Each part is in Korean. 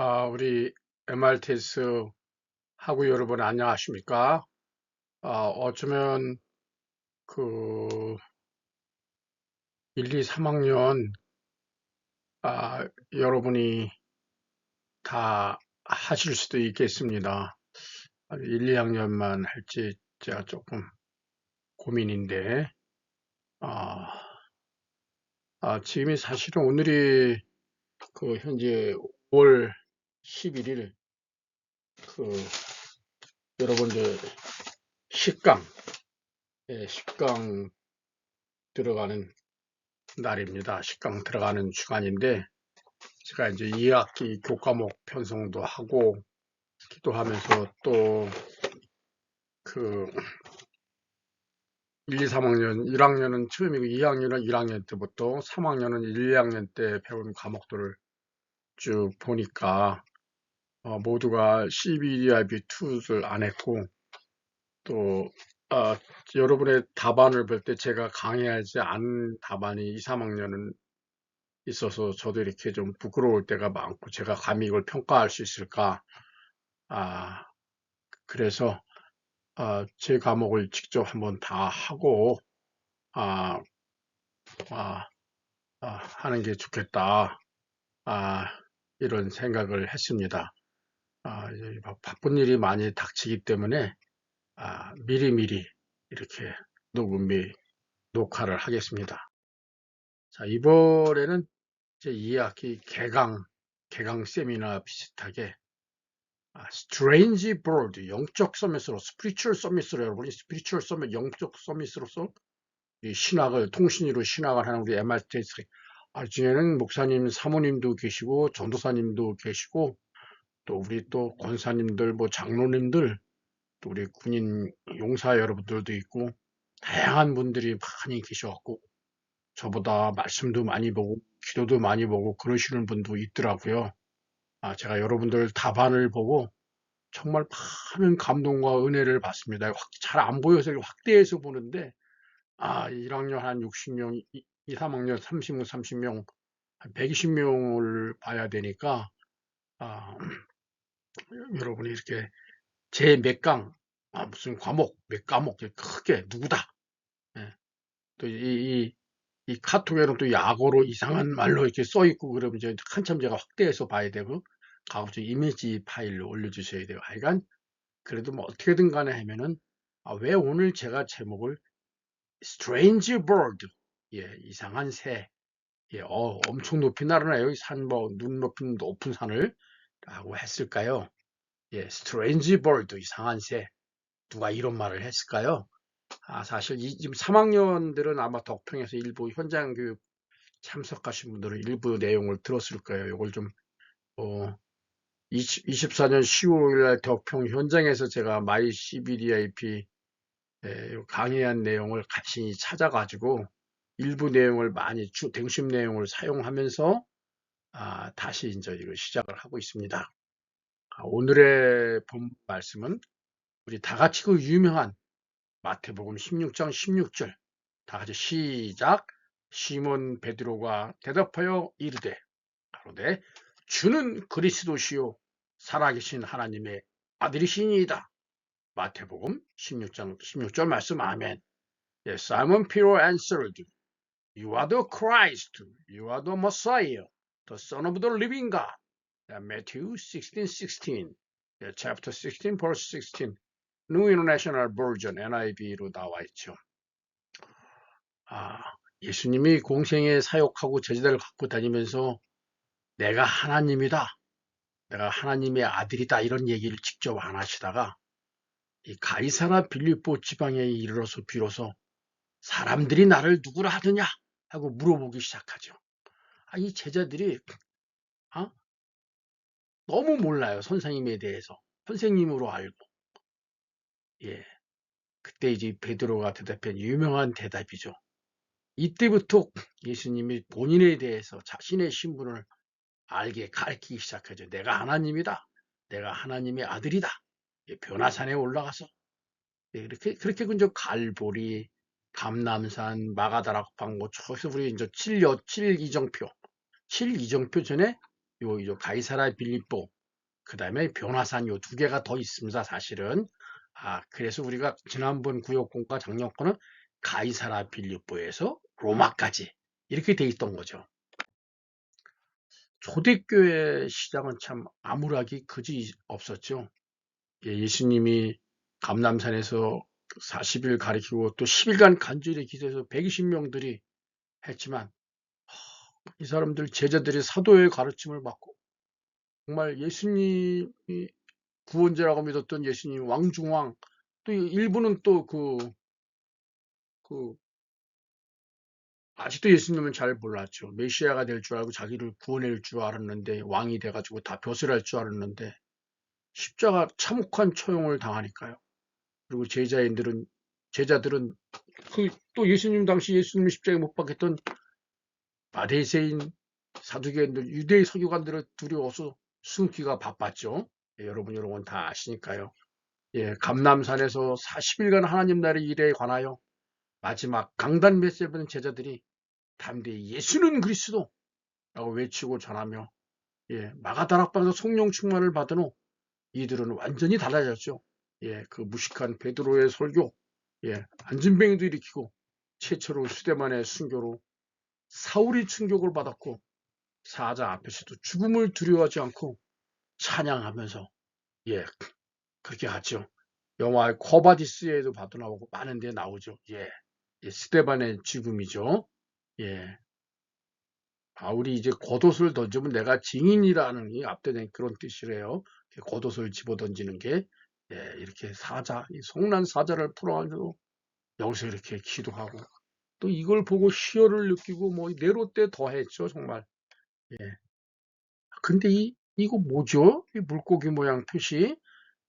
우리 MRTS 하고 여러분 안녕하십니까? 어쩌면 그 1, 2, 3학년 여러분이 다 하실 수도 있겠습니다. 1, 2학년만 할지 제가 조금 고민인데, 아, 지금이 사실은 오늘이 현재 5월 11일 여러분들 식강, 식강 들어가는 날입니다. 식강 들어가는 주간인데, 제가 이제 2학기 교과목 편성도 하고 기도하면서 또 그 1, 2, 3학년, 1학년은 처음이고 2학년은 1학년 때부터 3학년은 1, 2학년 때 배운 과목들을 쭉 보니까 모두가 CBDIB2를 안 했고 또 여러분의 답안을 볼 때 제가 강의하지 않은 답안이 2, 3학년은 있어서 저도 이렇게 좀 부끄러울 때가 많고 제가 감히 이걸 평가할 수 있을까? 아, 그래서 제 과목을 직접 한번 다 하고 아, 아, 하는 게 좋겠다. 아, 이런 생각을 했습니다. 이제 바쁜 일이 많이 닥치기 때문에 미리미리 이렇게 녹화를 하겠습니다. 자, 이번에는 제 2학기 개강 세미나 비슷하게 스트레인지 브로드 영적 서밋으로 스피리추얼 서밋으로 여러분이 스피리추얼 서밋 영적 서밋으로서 이 신학을 통신으로 신학을 하는 우리 MRTS 중에는 목사님 사모님도 계시고 전도사님도 계시고 또 우리 또 권사님들 뭐 장로님들 또 우리 군인 용사 여러분들도 있고 다양한 분들이 많이 계셔갖고 저보다 말씀도 많이 보고 기도도 많이 보고 그러시는 분도 있더라고요. 제가 여러분들 답안을 보고 정말 많은 감동과 은혜를 받습니다. 잘 안 보여서 확대해서 보는데 1학년 한 60명, 2, 3학년 30명, 30명, 한 120명을 봐야 되니까 여러분이 이렇게 제 몇 강, 무슨 과목, 몇 과목 크게 누구다. 예. 또 이 카톡에는 또 약어로 이상한 말로 이렇게 써 있고 그러면 이제 한참 제가 확대해서 봐야 되고 가급적 이미지 파일로 올려주셔야 돼요. 하여간 그래도 뭐 어떻게든 간에 하면은 왜 오늘 제가 제목을 Strange Bird, 이상한 새, 엄청 높이 날아나요. 눈 높은 산을 라고 했을까요? Strange Bird, 이상한 새. 누가 이런 말을 했을까요? 사실 지금 3학년들은 아마 덕평에서 일부 현장 교육 참석하신 분들은 일부 내용을 들었을 거예요. 이걸 좀 24년 10월 날 덕평 현장에서 제가 마이 CBDIP 강의한 내용을 같이 찾아가지고 일부 내용을 많이 중심 내용을 사용하면서 다시 이제 이거 시작을 하고 있습니다. 오늘의 본 말씀은 우리 다 같이 그 유명한 마태복음 16장 16절 다 같이 시작. 시몬 베드로가 대답하여 이르되 가로되 주는 그리스도시요 살아계신 하나님의 아들이시니이다. 마태복음 16장 16절 말씀 아멘. Simon Peter answered, You are the Christ, you are the Messiah, the Son of the living God. Matthew 16:16, chapter 16, verse 16, New International Version, NIV로 나와 있죠. 예수님이 공생에 사역하고 제자들을 갖고 다니면서 내가 하나님이다, 내가 하나님의 아들이다 이런 얘기를 직접 안 하시다가 이 가이사라 빌립보 지방에 이르러서 비로소 사람들이 나를 누구라 하느냐 하고 물어보기 시작하죠. 이 제자들이 너무 몰라요. 선생님에 대해서. 선생님으로 알고. 그때 이제 베드로가 대답한 유명한 대답이죠. 이때부터 예수님이 본인에 대해서 자신의 신분을 알게 가르치기 시작하죠. 내가 하나님이다. 내가 하나님의 아들이다. 변화산에 올라가서 그렇게 그저 갈보리, 감남산, 마가다락방, 저기서 우리 이제 7이정표 전에 요 가이사라 빌립보, 그 다음에 변화산 요 두 개가 더 있습니다, 사실은. 그래서 우리가 지난번 구역권과 작년권은 가이사라 빌립보에서 로마까지 이렇게 돼 있던 거죠. 초대교회 시장은 참 암울하기 그지 없었죠. 예수님이 감람산에서 40일 가리키고 또 10일간 간절히 기도해서 120명들이 했지만 이 사람들 제자들이 사도의 가르침을 받고 정말 예수님이 구원자라고 믿었던 예수님 왕중왕, 또 일부는 또 아직도 예수님은 잘 몰랐죠. 메시아가 될 줄 알고 자기를 구원할 줄 알았는데 왕이 돼가지고 다 벼슬할 줄 알았는데 십자가 참혹한 처형을 당하니까요. 그리고 제자들은 또 예수님 당시 예수님 십자가에 못 박혔던 바리새인 사두개인들 유대의 서기관들을 두려워서 숨기가 바빴죠. 여러분 다 아시니까요. 감람산에서 40일간 하나님 나라의 일에 관하여 마지막 강단 메시지를 받은 제자들이 담대히 예수는 그리스도라고 외치고 전하며 마가다락방에서 성령 충만을 받은 후 이들은 완전히 달라졌죠. 그 무식한 베드로의 설교, 안진뱅이도 일으키고 최초로 수데만의 순교로 사울이 충격을 받았고 사자 앞에서도 죽음을 두려워하지 않고 찬양하면서 그렇게 하죠. 영화 코바디스에도 봐도 나오고 많은 데 나오죠. 스데반의 죽음이죠. 바울이 이제 겉옷을 던지면 내가 증인이라는 이 앞대는 그런 뜻이래요. 겉옷을 집어 던지는 게 이렇게 성난 사자를 풀어가지고 여기서 이렇게 기도하고 또 이걸 보고 희열을 느끼고 뭐 네로 때 더했죠 정말. 근데 이거 뭐죠? 이 물고기 모양 표시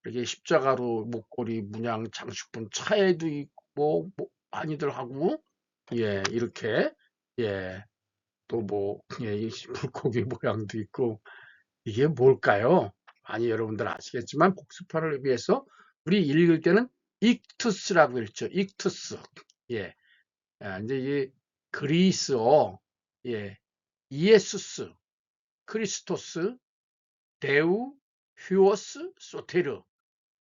이렇게 십자가로 목걸이 문양 장식품 차에도 있고 뭐 많이들 하고 이렇게 또 이 물고기 모양도 있고 이게 뭘까요? 많이 여러분들 아시겠지만 복습화를 위해서 우리 읽을 때는 익투스라고 읽죠. 익투스. 예. 이제 이 그리스어, 이에수스, 크리스토스, 데우, 휴어스, 소테르.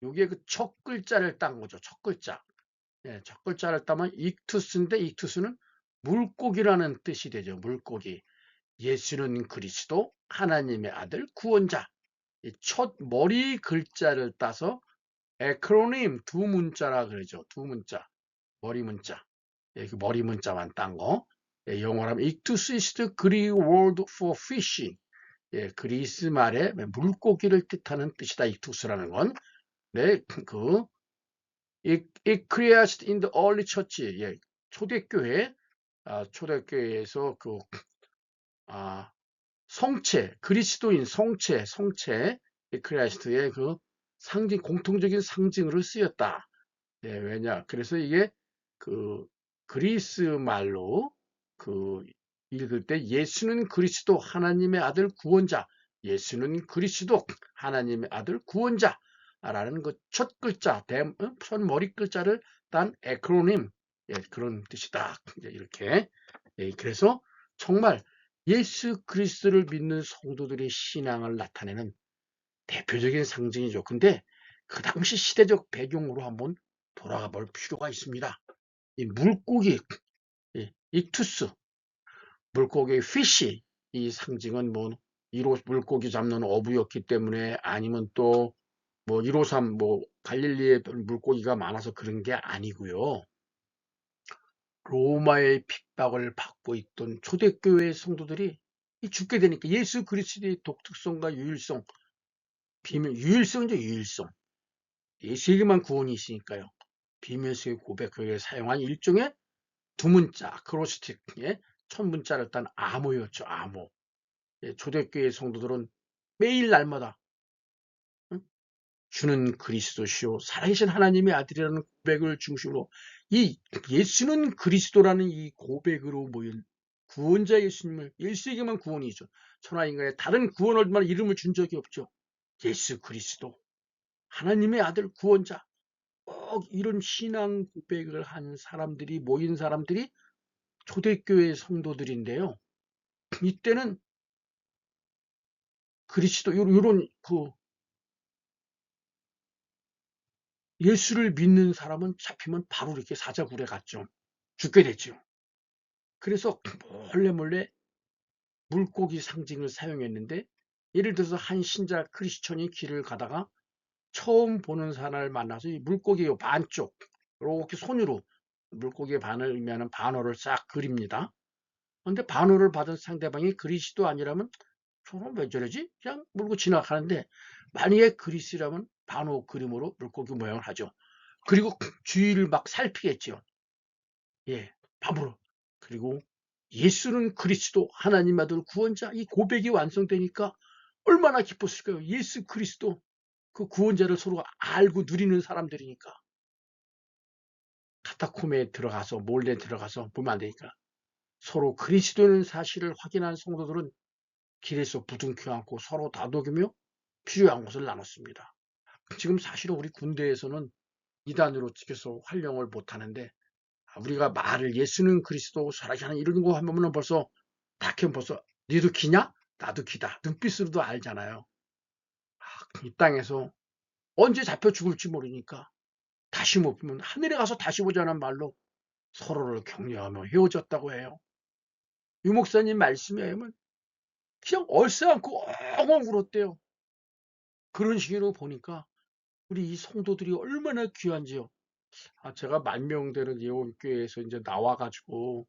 요게 그 첫 글자를 딴 거죠. 첫 글자. 첫 글자를 따면 익투스인데 익투스는 물고기라는 뜻이 되죠. 물고기. 예수는 그리스도 하나님의 아들 구원자. 첫 머리 글자를 따서 에크로님 두 문자라 그러죠. 두 문자. 머리 문자. 그 머리 문자만 딴 거. 영어로 하면 Ictus is the Greek word for fishing. 그리스 말의 물고기를 뜻하는 뜻이다. ictus라는 건. 네, it created in the early church. 초대교회, 초대교회에서 성체, 그리스도인 성체, 크리스트의 그 공통적인 상징으로 쓰였다. 왜냐? 그래서 이게 그리스 말로 읽을 때 예수는 그리스도 하나님의 아들 구원자, 예수는 그리스도 하나님의 아들 구원자라는 그 첫 글자, 첫 머리 글자를 딴 에크로님, 그런 뜻이다. 이렇게. 그래서 정말 예수 그리스도를 믿는 성도들의 신앙을 나타내는 대표적인 상징이죠. 근데 그 당시 시대적 배경으로 한번 돌아가 볼 필요가 있습니다. 이 물고기, 익투스, 물고기 피쉬, 이 상징은 뭐 물고기 잡는 어부였기 때문에 아니면 또 뭐 153, 갈릴리에 물고기가 많아서 그런 게 아니고요. 로마의 핍박을 받고 있던 초대교회 성도들이 죽게 되니까 예수 그리스도의 독특성과 유일성, 유일성이죠, 유일성. 예수에게만 구원이 있으니까요. 비밀스의 고백을 사용한 일종의 두 문자, 크로스틱, 첫 문자를 딴 암호였죠, 암호. 초대교회 성도들은 매일 날마다 주는 그리스도시요 살아계신 하나님의 아들이라는 고백을 중심으로 이 예수는 그리스도라는 이 고백으로 모인 구원자 예수님을 예수에게만 구원이죠. 천하인간에 다른 구원을 만 이름을 준 적이 없죠. 예수 그리스도 하나님의 아들 구원자 꼭 이런 신앙 고백을 한 사람들이 모인 사람들이 초대교회 성도들인데요. 이때는 그리스도 요런 예수를 믿는 사람은 잡히면 바로 이렇게 사자굴에 갔죠. 죽게 됐죠. 그래서 몰래 물고기 상징을 사용했는데, 예를 들어서 한 신자 크리스천이 길을 가다가 처음 보는 사람을 만나서 이 물고기의 반쪽 이렇게 손으로 물고기의 반을 의미하는 반어를 싹 그립니다. 근데 반어를 받은 상대방이 그리스도 아니라면 저는 왜 저러지? 그냥 물고 지나가는데, 만약에 그리스라면 반어 그림으로 물고기 모양을 하죠. 그리고 주위를 막 살피겠죠. 예, 밥으로. 그리고 예수는 그리스도 하나님 아들 구원자, 이 고백이 완성되니까 얼마나 기뻤을까요? 예수 그리스도 그 구원자를 서로 알고 누리는 사람들이니까. 카타콤에 들어가서 몰래 들어가서 보면 안 되니까. 서로 그리스도는 사실을 확인한 성도들은 길에서 부둥켜 안고 서로 다독이며 필요한 것을 나눴습니다. 지금 사실은 우리 군대에서는 이단으로 찍혀서 활용을 못하는데, 우리가 말을 예수는 그리스도 살아계신 이런 거 하면은 벌써 벌써 니도 기냐? 나도 기다. 눈빛으로도 알잖아요. 이 땅에서 언제 잡혀 죽을지 모르니까 다시 못 보면 하늘에 가서 다시 보자는 말로 서로를 격려하며 헤어졌다고 해요. 유 목사님 말씀에 의하면 그냥 얼싸안고 엉엉 울었대요. 그런 식으로 보니까 우리 이 성도들이 얼마나 귀한지요. 제가 만명되는 예원교회에서 이제 나와가지고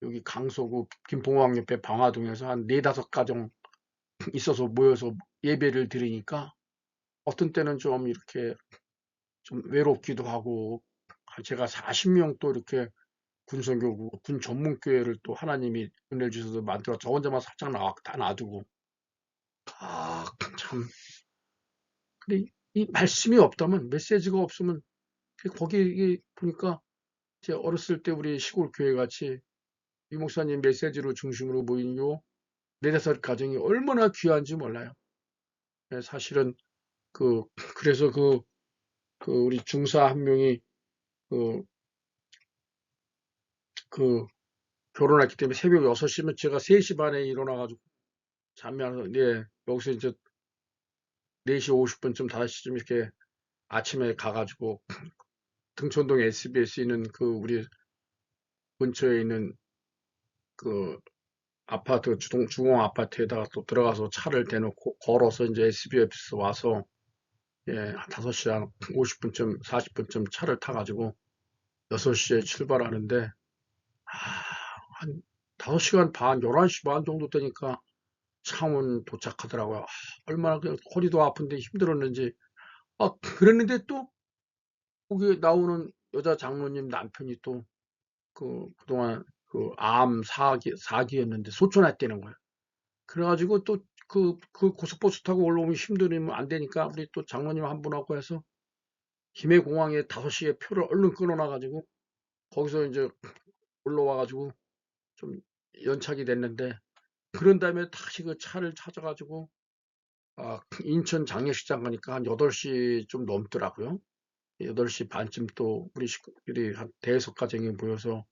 여기 강서구 김포공항 옆에 방화동에서 한 4~5가정 있어서 모여서 예배를 드리니까 어떤 때는 좀 이렇게 좀 외롭기도 하고, 제가 40명 또 이렇게 군선교구, 군 전문교회를 또 하나님이 은혜를 주셔서 만들어 저 혼자만 살짝 다 놔두고, 참. 근데 이 말씀이 없다면, 메시지가 없으면, 거기 보니까 제 어렸을 때 우리 시골 교회 같이 이 목사님 메시지로 중심으로 모인 요 4~5 가정이 얼마나 귀한지 몰라요. 사실은 그래서 우리 중사 한 명이 그, 그 결혼했기 때문에 새벽 6시면 제가 3시 반에 일어나가지고 잠이 네, 여기서 이제 4시 50분쯤 5시쯤 이렇게 아침에 가가지고 등촌동 SBS 있는 우리 근처에 있는 그 아파트 주공 아파트에다가 또 들어가서 차를 대놓고 걸어서 이제 SBS 와서, 예, 5시 한 50분쯤 40분쯤 차를 타가지고 6시에 출발하는데, 한 5시간 반, 11시 반 정도 되니까 창원 도착하더라고요. 얼마나 허리도 아픈데 힘들었는지. 그랬는데 또 거기 나오는 여자 장로님 남편이 또 그동안 암 사기였는데 소천했다는 거예요. 그래가지고 또 고속버스 타고 올라오면 힘들면 안 되니까 우리 또 장로님 한 분하고 해서 김해공항에 5시에 표를 얼른 끊어놔가지고 거기서 이제 올라와가지고 좀 연착이 됐는데, 그런 다음에 다시 그 차를 찾아가지고 인천 장례식장 가니까 한 8시 좀 넘더라고요. 8시 반쯤 또 우리 식구들이 한 대여섯 가정이 모여서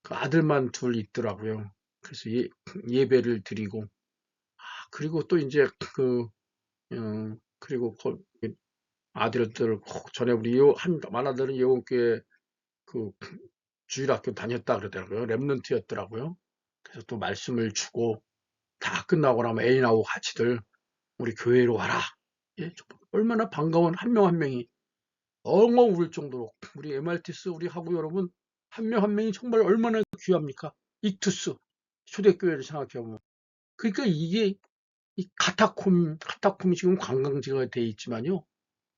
그 아들만 둘 있더라고요. 그래서 예배를 드리고, 그리고 또 이제 그리고 아들들 전에 우리 만아들은 예원교회 그 주일학교 다녔다 그러더라고요. 랩런트였더라고요. 그래서 또 말씀을 주고 다 끝나고 나면 애인하고 같이들 우리 교회로 와라. 예, 얼마나 반가운 한 명 한 명이 엉엉 울을 정도로. 우리 MRTS 우리 하고 여러분 한 명 한 명이 정말 얼마나 귀합니까? 익투스 초대교회를 생각해보면. 그러니까 이게 이 카타콤이 지금 관광지가 돼 있지만요.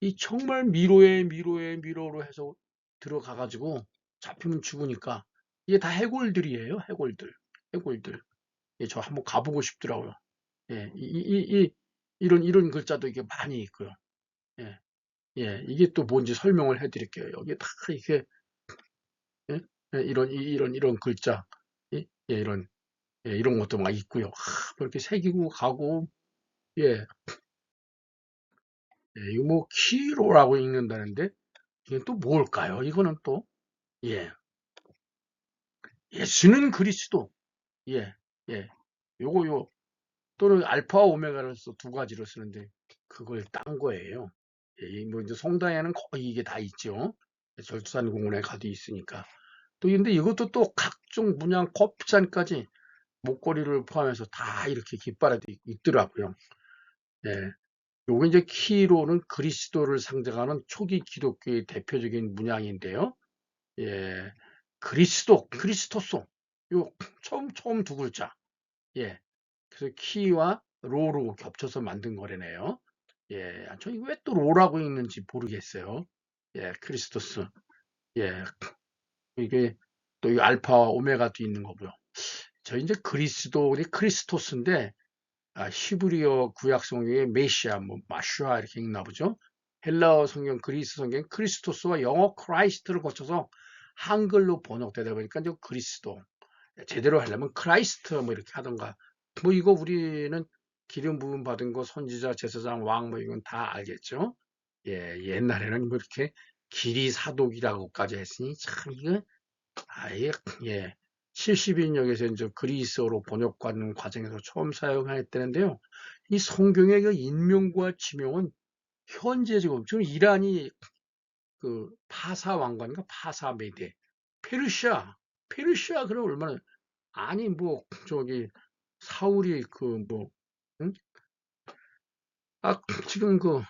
이 정말 미로로 해서 들어가가지고 잡히면 죽으니까 이게 다 해골들이에요. 해골들. 예, 저 한번 가보고 싶더라고요. 예, 이런 글자도 이게 많이 있고요. 예, 예, 이게 또 뭔지 설명을 해드릴게요. 여기 다 이게, 예? 예, 이런 글자, 예, 예, 이런 것도 막 있고요. 뭐 이렇게 새기고 가고, 예, 예, 이거 뭐 키로라고 읽는다는데 이게 또 뭘까요? 이거는 또, 예, 예수는 그리스도, 예, 예, 요거 또는 알파와 오메가를 써 두 가지로 쓰는데 그걸 딴 거예요. 예, 뭐 이제 성당에는 거의 이게 다 있죠. 절두산 공원에 가도 있으니까. 또 근데 이것도 또 각종 문양 커피잔까지 목걸이를 포함해서 다 이렇게 깃발에도 있더라고요. 예. 요게 이제 키로는 그리스도를 상징하는 초기 기독교의 대표적인 문양인데요. 예. 크리스토소. 요 처음 두 글자. 예. 그래서 키와 로로 겹쳐서 만든 거래네요. 예. 저 이거 왜 또 로라고 읽는지 모르겠어요. 예. 크리스토스. 예. 이게 또 이 알파와 오메가도 있는 거고요. 저 이제 그리스도의 크리스토스인데 히브리어 구약 성경에 메시아, 뭐 마슈아 이렇게 읽나 보죠. 헬라어 성경, 그리스 성경 크리스토스와 영어 크라이스트를 거쳐서 한글로 번역되다 보니까 이제 그리스도. 제대로 하려면 크라이스트 뭐 이렇게 하던가. 뭐 이거 우리는 기름 부음 받은 거 선지자, 제사장, 왕 뭐 이건 다 알겠죠. 예, 옛날에는 뭐 이렇게 기리 사독이라고까지 했으니 참 이거 아예 예. 70인역에서 이제 그리스어로 번역하는 과정에서 처음 사용했다는데요. 이 성경의 그 인명과 지명은 현재 지금 이란이 그 파사 왕관인가 파사 메대 페르시아 그럼 얼마나 아니 뭐 저기 사울이 그 뭐 응? 지금 그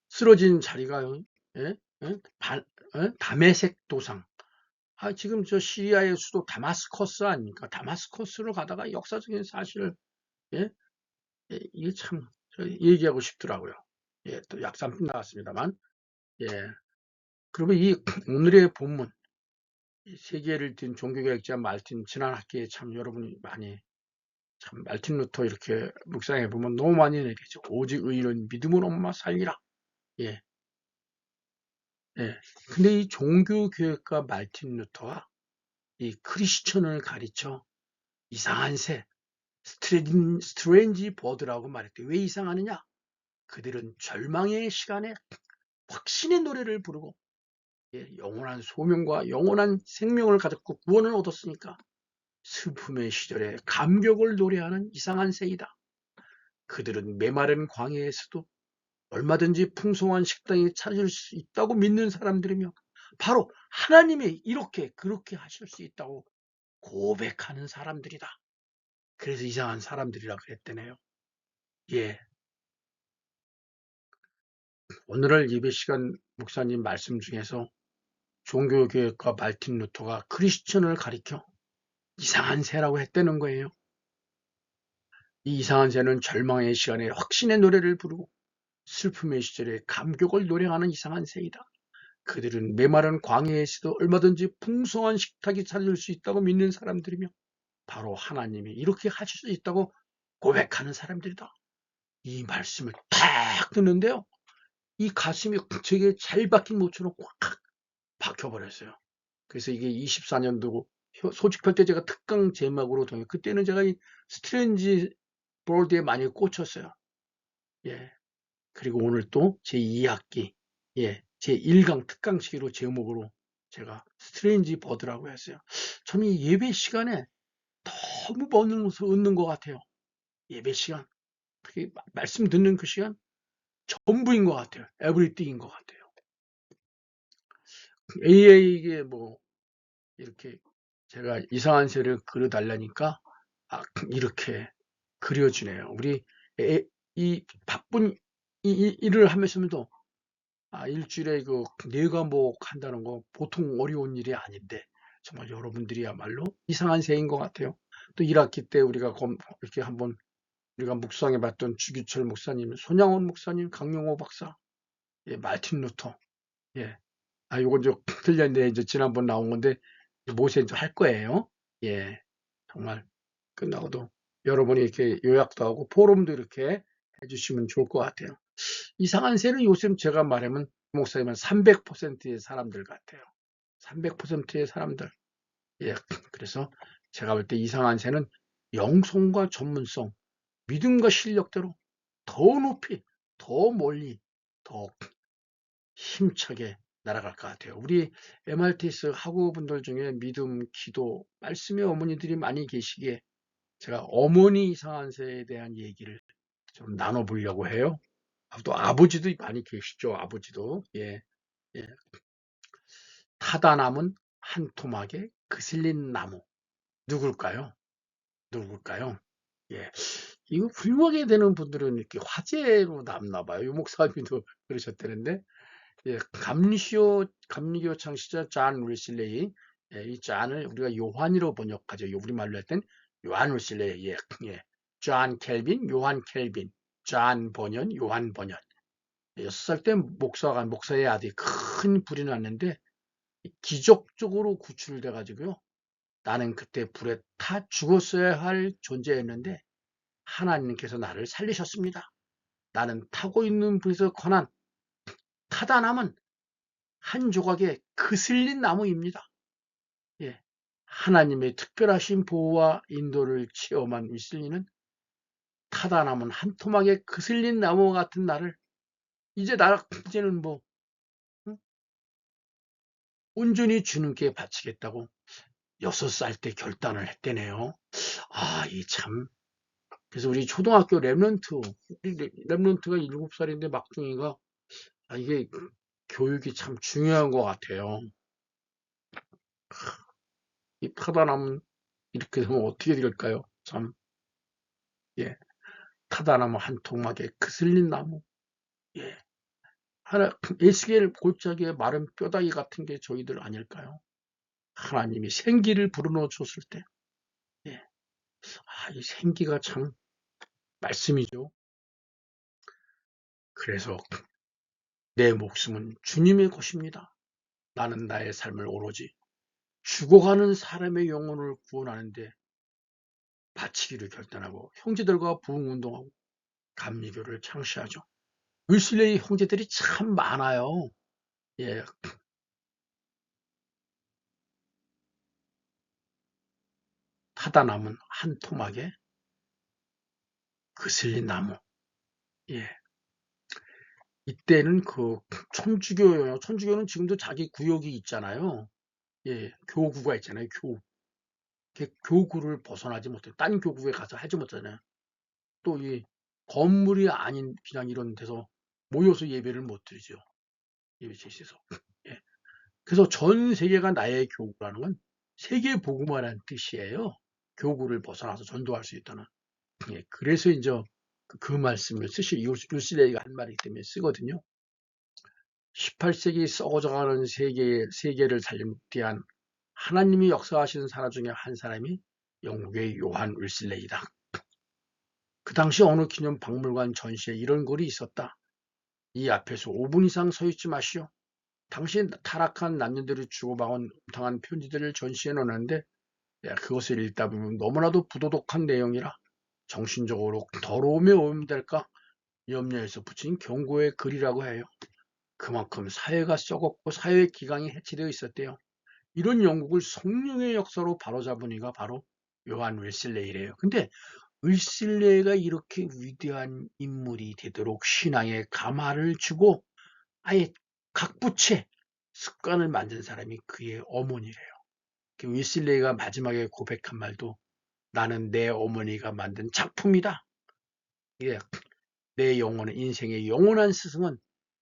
쓰러진 자리가 예? 예? 다메섹 도상 지금 저 시리아의 수도 다마스커스 아닙니까? 다마스커스로 가다가 역사적인 사실을, 예? 예, 이게 참, 얘기하고 싶더라고요. 예, 또 약간 나왔습니다만, 예. 그리고 이 오늘의 본문, 이 세계를 띈 종교개혁자 말틴, 지난 학기에 참 여러분이 많이, 참, 말틴 루터 이렇게 묵상해 보면 너무 많이 내리죠. 오직 의인은 믿음으로 엄마 살리라. 예, 예. 근데 이 종교개혁가 말틴 루터와 이 크리스천을 가르쳐 이상한 새, 스트레인지 버드라고 말했대. 왜 이상하느냐? 그들은 절망의 시간에 확신의 노래를 부르고 영원한 소명과 영원한 생명을 가졌고 구원을 얻었으니까 슬픔의 시절에 감격을 노래하는 이상한 새이다. 그들은 메마른 광야에서도 얼마든지 풍성한 식당이 찾을 수 있다고 믿는 사람들이며 바로 하나님이 이렇게 그렇게 하실 수 있다고 고백하는 사람들이다. 그래서 이상한 사람들이라 그랬대네요. 예. 오늘날 예배 시간 목사님 말씀 중에서 종교개혁가 말틴 루터가 크리스천을 가리켜 이상한 새라고 했다는 거예요. 이 이상한 새는 절망의 시간에 확신의 노래를 부르고 슬픔의 시절에 감격을 노래하는 이상한 새이다. 그들은 메마른 광야에서도 얼마든지 풍성한 식탁이 찾을 수 있다고 믿는 사람들이며 바로 하나님이 이렇게 하실 수 있다고 고백하는 사람들이다. 이 말씀을 탁 듣는데요. 이 가슴이 제게 잘 박힌 못처럼 꽉 박혀버렸어요. 그래서 이게 24년도고 소집할 때 제가 특강 제목으로 통해 그때는 제가 이 스트레인지 볼드에 많이 꽂혔어요. 예. 그리고 오늘 또 제 2학기 제 1강 특강 시기로 제목으로 제가 스트레인지 버드라고 했어요. 저는 이 예배 시간에 너무 얻는 것 같아요. 예배 시간. 특히 말씀 듣는 그 시간 전부인 것 같아요. 에브리띵인 것 같아요. AA에게 뭐 이렇게 제가 이상한 새를 그려달라니까 이렇게 그려지네요. 우리 이 바쁜 일을 하면서도 일주일에 그 4과목 한다는 거 보통 어려운 일이 아닌데 정말 여러분들이야말로 이상한 새인 것 같아요. 또 1학기 때 우리가 이렇게 한번 우리가 묵상해 봤던 주규철 목사님, 손양원 목사님, 강용호 박사, 말틴 루터, 예, 요건 좀 틀렸는데 이제 지난번 나온 건데 모세 이제 할 거예요. 예, 정말 끝나고도 여러분이 이렇게 요약도 하고 포럼도 이렇게 해주시면 좋을 것 같아요. 이상한 새는 요즘 제가 말하면 목사님은 300%의 사람들 같아요. 300%의 사람들. 예, 그래서 제가 볼 때 이상한 새는 영성과 전문성, 믿음과 실력대로 더 높이, 더 멀리, 더 힘차게 날아갈 것 같아요. 우리 MRTS 학우분들 중에 믿음, 기도, 말씀의 어머니들이 많이 계시기에 제가 어머니 이상한새에 대한 얘기를 좀 나눠보려고 해요. 또 아버지도 많이 계시죠. 아버지도. 예, 예. 타다남은 한 토막에 그슬린 나무. 누굴까요? 누굴까요? 예. 이거 훌륭하게 되는 분들은 이렇게 화제로 남나 봐요. 유 목사님도 그러셨다는데, 예, 감리교 창시자 존 웨슬레이, 예, 이 존을 우리가 요한이로 번역하죠. 우리말로 할 땐 요한 웨슬레이, 예, 예. 존 켈빈, 요한 켈빈, 존 번연, 요한 번연. 6살 때 목사의 아들이 큰 불이 났는데, 기적적으로 구출돼 가지고요. 나는 그때 불에 타 죽었어야 할 존재였는데, 하나님께서 나를 살리셨습니다. 나는 타고 있는 불에서 권한 타다남은 한 조각의 그슬린 나무입니다. 예. 하나님의 특별하신 보호와 인도를 체험한 웨슬리는 타다남은 한 토막의 그슬린 나무 같은 나를 이제는 뭐 온전히 주님께 바치겠다고 6살 때 결단을 했대네요. 아, 이 참. 그래서 우리 초등학교 랩런트가 7살인데 막둥이가 이게 교육이 참 중요한 것 같아요. 이 타다남 이렇게 되면 어떻게 될까요? 참, 예. 타다나무 한 토막에 그슬린 나무, 예. 에스겔 골짜기에 마른 뼈다귀 같은 게 저희들 아닐까요? 하나님이 생기를 불어넣어 줬을 때, 예. 이 생기가 참 말씀이죠. 그래서 내 목숨은 주님의 것입니다. 나는 나의 삶을 오로지 죽어가는 사람의 영혼을 구원하는데 바치기를 결단하고 형제들과 부흥운동하고 감리교를 창시하죠. 윌슬레이 형제들이 참 많아요. 예, 타다남은 한 토막에 그슬린 나무. 예, 이때는 그 천주교예요. 천주교는 지금도 자기 구역이 있잖아요. 예, 교구가 있잖아요. 교구를 벗어나지 못해. 딴 교구에 가서 하지 못하잖아요. 또 이 건물이 아닌 그냥 이런 데서 모여서 예배를 못 드리죠. 예배 제시에서. 예. 그래서 전 세계가 나의 교구라는 건 세계 복음화라는 뜻이에요. 교구를 벗어나서 전도할 수 있다는. 예, 그래서 이제 그 말씀을 루시레이가 한 말이기 때문에 쓰거든요. 18세기 썩어져가는 세계를 살림대한 하나님이 역사하시는 사람 중에 한 사람이 영국의 요한 윌슬레이다. 그 당시 어느 기념 박물관 전시에 이런 글이 있었다. 이 앞에서 5분 이상 서 있지 마시오. 당시 타락한 남녀들이 주고받은 음탕한 편지들을 전시해 놓았는데 그것을 읽다 보면 너무나도 부도덕한 내용이라 정신적으로 더러움에 오염될까 염려해서 붙인 경고의 글이라고 해요. 그만큼 사회가 썩었고 사회의 기강이 해치되어 있었대요. 이런 영국을 성령의 역사로 바로잡은 이가 바로 요한 웨슬레이래요. 근데 웨슬레이가 이렇게 위대한 인물이 되도록 신앙에 감화를 주고 아예 각부채 습관을 만든 사람이 그의 어머니래요. 웨슬레이가 마지막에 고백한 말도 나는 내 어머니가 만든 작품이다. 예, 내 영혼은 인생의 영원한 스승은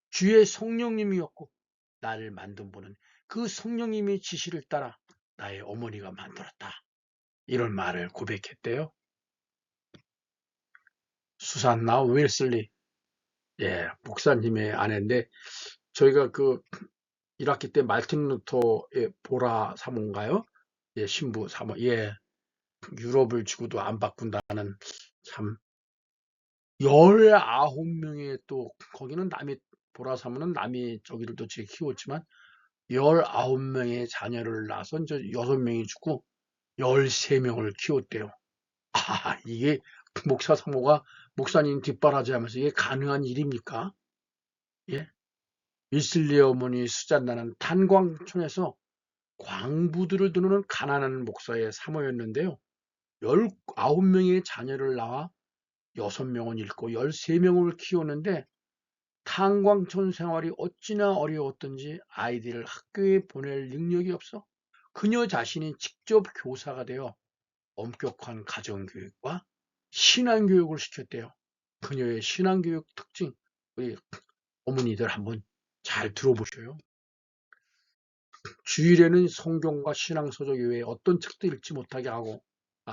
주의 성령님이었고 나를 만든 분은 그 성령님의 지시를 따라 나의 어머니가 만들었다. 이런 말을 고백했대요. 수산나 웨슬리, 예, 목사님의 아내인데 저희가 그 1학기 때 말틴 루터의 보라 사모인가요? 예, 신부 사모, 예, 유럽을 주고도 안 바꾼다는 참 19명의 또 거기는 남이 보라 사모는 남이 저기를 또 제 키웠지만 19명의 자녀를 낳아서 이제 6명이 죽고 13명을 키웠대요. 이게 목사 사모가 목사님 뒷바라지하면서 이게 가능한 일입니까? 예? 윌슬리 어머니 수잔나는 탄광촌에서 광부들을 두르는 가난한 목사의 사모였는데요. 19명의 자녀를 낳아 6명은 잃고 13명을 키웠는데 탄광촌 생활이 어찌나 어려웠던지 아이들을 학교에 보낼 능력이 없어 그녀 자신이 직접 교사가 되어 엄격한 가정교육과 신앙교육을 시켰대요. 그녀의 신앙교육 특징, 우리 어머니들 한번 잘 들어보셔요. 주일에는 성경과 신앙서적 이외에 어떤 책도 읽지 못하게 하고,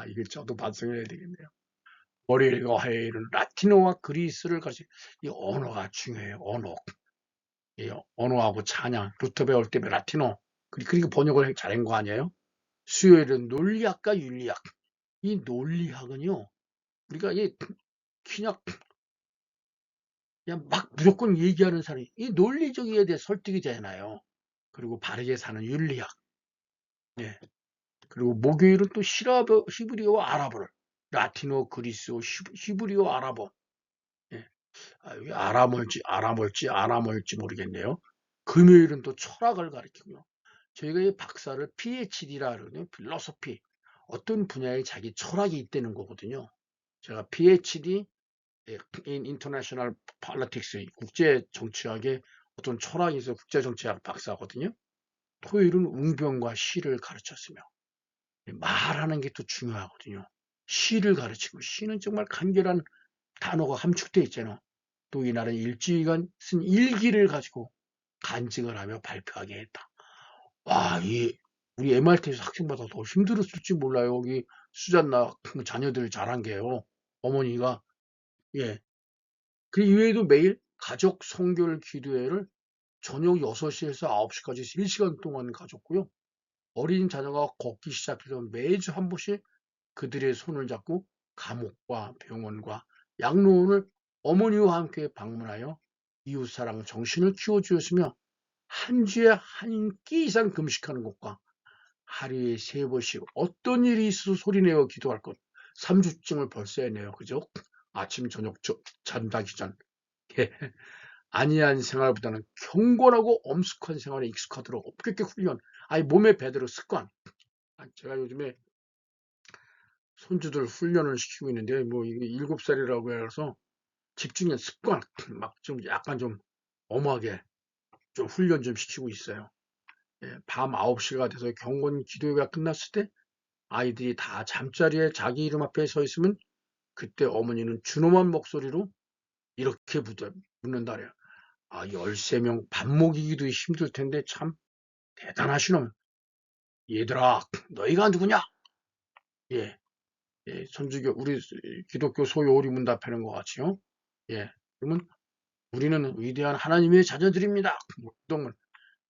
이게 저도 반성해야 되겠네요. 월요일과 화요일은 라틴어와 그리스를 가르치, 이 언어가 중요해요. 언어. 이 언어하고 찬양, 루터 배울 때 라틴어, 그리고 번역을 잘한 거 아니에요? 수요일은 논리학과 윤리학. 이 논리학은요, 우리가 그냥 막 무조건 얘기하는 사람이, 이 논리적이어야 돼, 설득이 되나요? 그리고 바르게 사는 윤리학. 예. 그리고 목요일은 또 히브리어 아랍어를, 라틴어, 그리스어, 히브리어 아랍어. 예. 이게 아람어일지 모르겠네요. 금요일은 또 철학을 가르치고요. 저희가 이 박사를 PhD라 그러거든요. 필로소피. 어떤 분야에 자기 철학이 있다는 거거든요. 제가 PhD in International Politics, 국제 정치학에 어떤 철학이 있어 국제 정치학 박사거든요. 토요일은 웅변과 시를 가르쳤으며 말하는 게 또 중요하거든요. 시를 가르치고 시는 정말 간결한 단어가 함축되어 있잖아요. 또 이날은 일주일간 쓴 일기를 가지고 간증을 하며 발표하게 했다. 와, 우리 MRT에서 학생보다 더 힘들었을지 몰라요. 여기 수잔나 자녀들 잘한 게요. 어머니가. 예. 그 이외에도 매일 가족 성결 기도회를 저녁 6시에서 9시까지 3시간 동안 가졌고요. 어린 자녀가 걷기 시작해서 매주 한 번씩 그들의 손을 잡고 감옥과 병원과 양로원을 어머니와 함께 방문하여 이웃사랑 정신을 키워주었으며 한 주에 한 끼 이상 금식하는 것과 하루에 3번씩 어떤 일이 있어도 소리내어 기도할 것. 3주쯤을 벌써 했네요. 그죠? 아침 저녁 잠자기 전. 예. 안이한 생활보다는 경건하고 엄숙한 생활에 익숙하도록 엄격히 훈련. 몸에 배도록 습관. 제가 요즘에 손주들 훈련을 시키고 있는데, 이게 7살이라고 해서 집중력 습관, 막 좀 약간 좀 엄하게 좀 훈련 좀 시키고 있어요. 예, 밤 9시가 돼서 경건 기도회가 끝났을 때 아이들이 다 잠자리에 자기 이름 앞에 서 있으면 그때 어머니는 준엄한 목소리로 이렇게 묻는다래요. 13명 밥 먹이기도 힘들 텐데 참 대단하시놈. 얘들아, 너희가 누구냐? 예, 손주교, 우리 기독교 소위 오리문답하는 것 같이요. 예, 그러면 우리는 위대한 하나님의 자녀들입니다. 그동안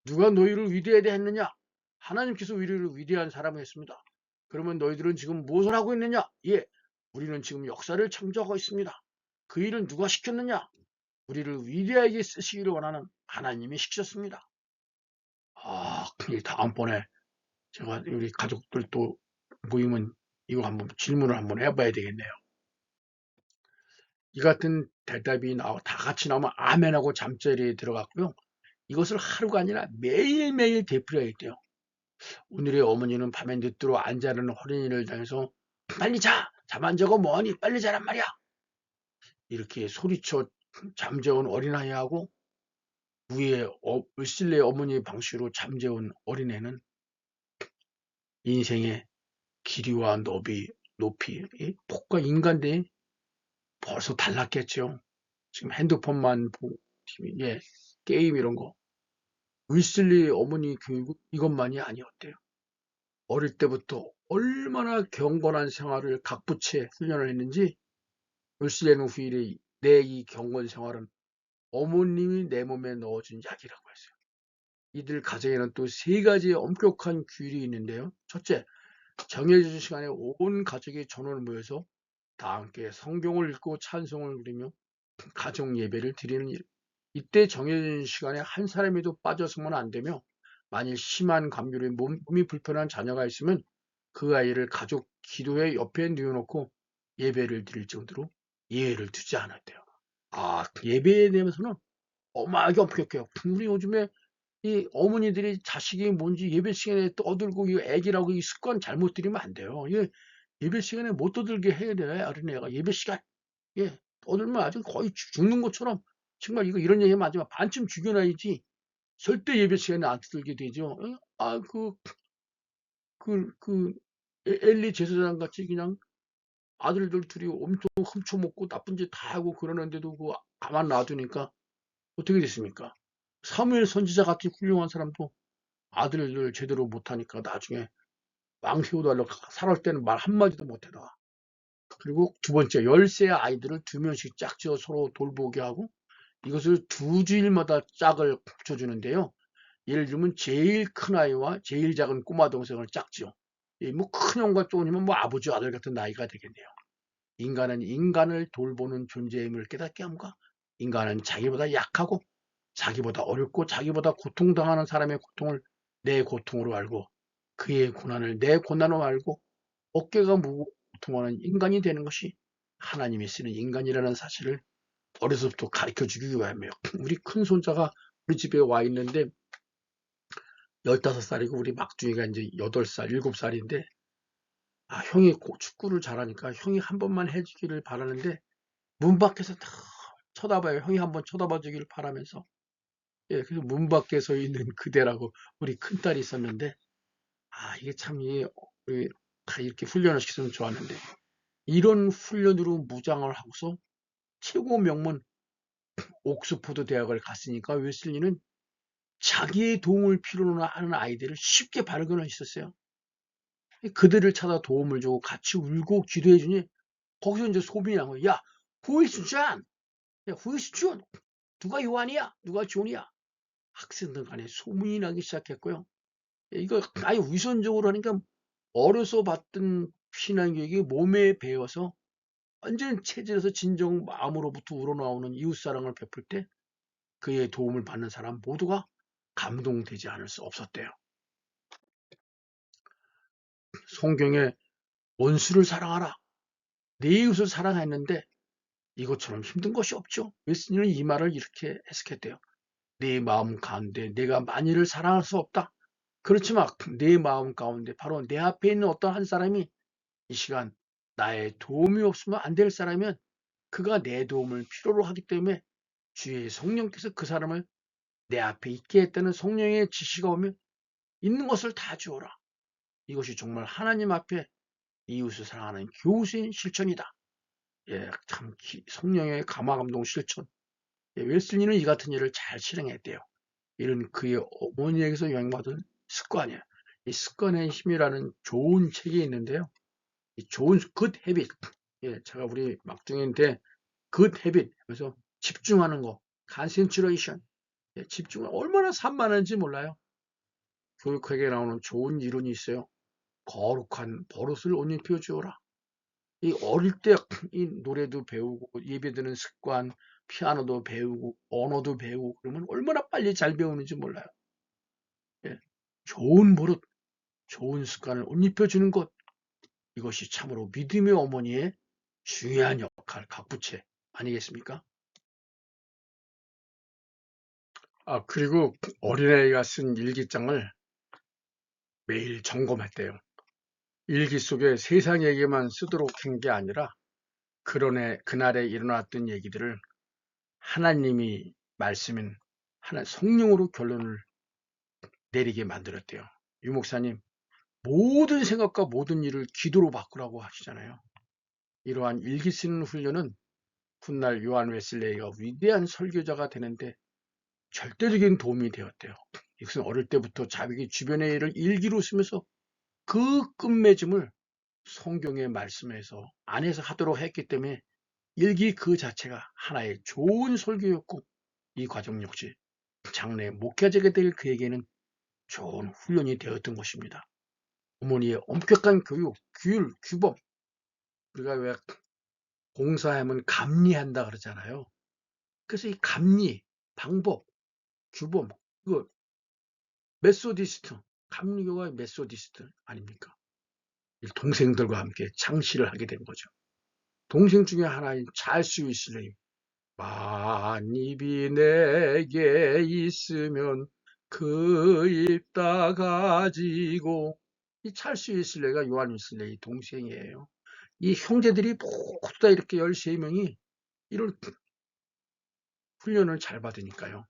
누가 너희를 위대하게 했느냐? 하나님께서 우리를 위대한 사람을 했습니다. 그러면 너희들은 지금 무엇을 하고 있느냐? 예, 우리는 지금 역사를 창조하고 있습니다. 그 일은 누가 시켰느냐? 우리를 위대하게 쓰시기를 원하는 하나님이 시키셨습니다. 다음번에 제가 우리 가족들 또 모이면 이거 한번 질문을 한번 해봐야 되겠네요. 이 같은 대답이 다 같이 나오면 아멘하고 잠자리에 들어갔고요. 이것을 하루가 아니라 매일매일 되풀이해야 돼요. 오늘의 어머니는 밤에 늦도록 안 자려는 어린이를 당해서 빨리 자! 잠 안 자고 뭐하니? 빨리 자란 말이야! 이렇게 소리쳐 잠재운 어린아이하고 위에 을실내 어머니의 방식으로 잠재운 어린애는 인생의 길이와 높이, 폭과 인간대에 벌써 달랐겠죠. 지금 핸드폰만 보고, 게임 이런 거. 윌슬리 어머니 교육은 이것만이 아니었대요. 어릴 때부터 얼마나 경건한 생활을 각부채 훈련을 했는지 윌슬리는 후일에 내 이 경건 생활은 어머님이 내 몸에 넣어준 약이라고 했어요. 이들 가정에는 또 3가지의 엄격한 규율이 있는데요. 첫째, 정해진 시간에 온 가족이 전원을 모여서 다 함께 성경을 읽고 찬송을 부르며 가정 예배를 드리는 일. 이때 정해진 시간에 한 사람이라도 빠져서는 안 되며 만일 심한 감기로 몸이 불편한 자녀가 있으면 그 아이를 가족 기도회 옆에 뉘어놓고 예배를 드릴 정도로 예외를 두지 않았대요. 예배에 대해서는 어마하게 엄격해요. 우리 요즘에 이 어머니들이 자식이 뭔지 예배 시간에 떠들고 이 애기라고 이 습관 잘못 들이면 안 돼요. 예배 시간에 못 떠들게 해야 돼. 어린애가 예배 시간. 떠들면 아주 거의 죽는 것처럼 정말 이런 얘기하면 안 되지만 반쯤 죽여놔야지 절대 예배 시간에 안 떠들게 되죠. 엘리 제사장 같이 그냥 아들들 둘이 엄청 훔쳐먹고 나쁜 짓 다 하고 그러는데도 그 가만 놔두니까 어떻게 됐습니까? 사무엘 선지자 같은 훌륭한 사람도 아들들 제대로 못하니까 나중에 왕 세워달라고 살할 때는 말 한마디도 못해다. 그리고 두 번째, 10세 아이들을 2명씩 짝지어 서로 돌보게 하고 이것을 2주일마다 짝을 붙여주는데요. 예를 들면 제일 큰 아이와 제일 작은 꼬마 동생을 짝지어. 뭐 큰 형과 작은 형은 뭐 아버지 아들 같은 나이가 되겠네요. 인간은 인간을 돌보는 존재임을 깨닫게 함과 인간은 자기보다 약하고 자기보다 어렵고 자기보다 고통당하는 사람의 고통을 내 고통으로 알고 그의 고난을 내 고난으로 알고 어깨가 무겁고 고통하는 인간이 되는 것이 하나님이 쓰는 인간이라는 사실을 어려서부터 가르쳐 주기 위함이에요. 우리 큰 손자가 우리 집에 와 있는데 15살이고 우리 막둥이가 이제 8살, 7살인데 형이 축구를 잘하니까 형이 한 번만 해주기를 바라는데 문 밖에서 다 쳐다봐요. 형이 한번 쳐다봐 주기를 바라면서. 예, 그래서 문 밖에 서 있는 그대라고 우리 큰딸이 있었는데, 이게 참, 우리 다 이렇게 훈련을 시키면 좋았는데, 이런 훈련으로 무장을 하고서 최고 명문 옥스포드 대학을 갔으니까 웨슬리는 자기의 도움을 필요로 하는 아이들을 쉽게 발견을 했었어요. 그들을 찾아 도움을 주고 같이 울고 기도해 주니 거기서 이제 소문이 난 거예요. 야, who is John? 야, who is John? 누가 요한이야? 누가 존이야? 학생들 간에 소문이 나기 시작했고요. 이거 아예 위선적으로 하니까 어려서 받던 신앙교육이 몸에 배어서 완전 체질에서 진정 마음으로부터 우러나오는 이웃사랑을 베풀 때 그의 도움을 받는 사람 모두가 감동되지 않을 수 없었대요. 성경에 원수를 사랑하라. 내 이웃을 사랑했는데 이것처럼 힘든 것이 없죠. 웨스니는 이 말을 이렇게 해석했대요. 내 마음 가운데 내가 만일을 사랑할 수 없다. 그렇지만 내 마음 가운데 바로 내 앞에 있는 어떤 한 사람이 이 시간 나의 도움이 없으면 안 될 사람이면 그가 내 도움을 필요로 하기 때문에 주의 성령께서 그 사람을 내 앞에 있게 했다는 성령의 지시가 오면 있는 것을 다 주어라. 이것이 정말 하나님 앞에 이웃을 사랑하는 교우인 실천이다. 예, 참 성령의 감화감동 실천. 예, 웨슬리는 이 같은 일을 잘 실행했대요. 이런 그의 어머니에게서 영향받은 습관이에요. 이 습관의 힘이라는 좋은 책이 있는데요. 이 좋은 good habit. 예, 제가 우리 막둥이한테 good habit. 그래서 집중하는 거, concentration. 예, 집중을 얼마나 산만한지 몰라요. 교육학에 나오는 좋은 이론이 있어요. 거룩한 버릇을 옷 입혀 주어라. 이 어릴 때 이 노래도 배우고 예배드는 습관, 피아노도 배우고 언어도 배우고 그러면 얼마나 빨리 잘 배우는지 몰라요. 예, 좋은 버릇, 좋은 습관을 옷 입혀 주는 것 이것이 참으로 믿음의 어머니의 중요한 역할, 각부채 아니겠습니까? 그리고 어린아이가 쓴 일기장을 매일 점검했대요. 일기 속에 세상 얘기만 쓰도록 한 게 아니라 그날에 일어났던 얘기들을 하나님이 말씀인 성령으로 결론을 내리게 만들었대요. 유 목사님, 모든 생각과 모든 일을 기도로 바꾸라고 하시잖아요. 이러한 일기 쓰는 훈련은 훗날 요한 웨슬레이가 위대한 설교자가 되는데 절대적인 도움이 되었대요. 이것은 어릴 때부터 자기 주변의 일을 일기로 쓰면서 그 끝맺음을 성경의 말씀에서 안에서 하도록 했기 때문에 일기 그 자체가 하나의 좋은 설교였고 이 과정 역시 장래 목회자가 될 그에게는 좋은 훈련이 되었던 것입니다. 어머니의 엄격한 교육, 규율, 규범. 우리가 왜 봉사하면 감리한다 그러잖아요. 그래서 이 감리, 방법, 규범, 이거 메소디스트, 감리교가 메소디스트 아닙니까? 동생들과 함께 창시를 하게 된 거죠. 동생 중에 하나인 찰스 위슬레이. 만입이 내게 있으면 그 입 다 가지고 이 찰스 위슬레이가 요한 위슬레이 동생이에요. 이 형제들이 모두 다 이렇게 13명이 이런 훈련을 잘 받으니까요.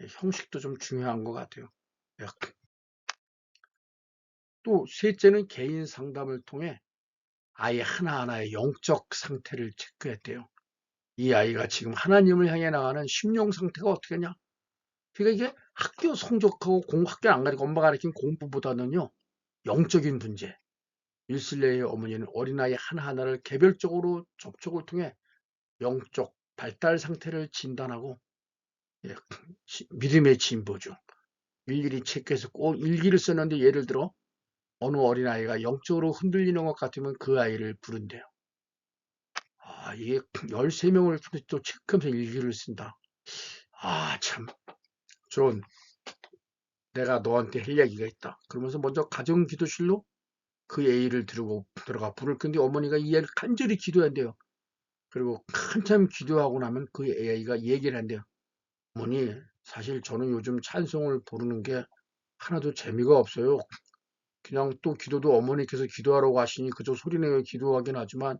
형식도 좀 중요한 것 같아요. 또 셋째는 개인 상담을 통해 아이 하나하나의 영적 상태를 체크했대요. 이 아이가 지금 하나님을 향해 나가는 심령 상태가 어떻게냐? 그러니까 이게 학교 성적하고 학교 안 가리고 엄마가 가르친 공부보다는요, 영적인 문제. 윌슬레의 어머니는 어린아이 하나하나를 개별적으로 접촉을 통해 영적 발달 상태를 진단하고, 예, 믿음의 진보죠. 일일이 체크해서 꼭 일기를 썼는데, 예를 들어 어느 어린아이가 영적으로 흔들리는 것 같으면 그 아이를 부른대요. 이게 13명을 또 체크하면서 일기를 쓴다. 참, 존, 내가 너한테 할 얘기가 있다. 그러면서 먼저 가정 기도실로 그 A를 들고 들어가 불을 끈 뒤 어머니가 이 애를 간절히 기도한대요. 그리고 한참 기도하고 나면 그 A가 얘기를 한대요. 어머니, 사실 저는 요즘 찬송을 부르는 게 하나도 재미가 없어요. 그냥 또 기도도 어머니께서 기도하라고 하시니 그저 소리내어 기도하긴 하지만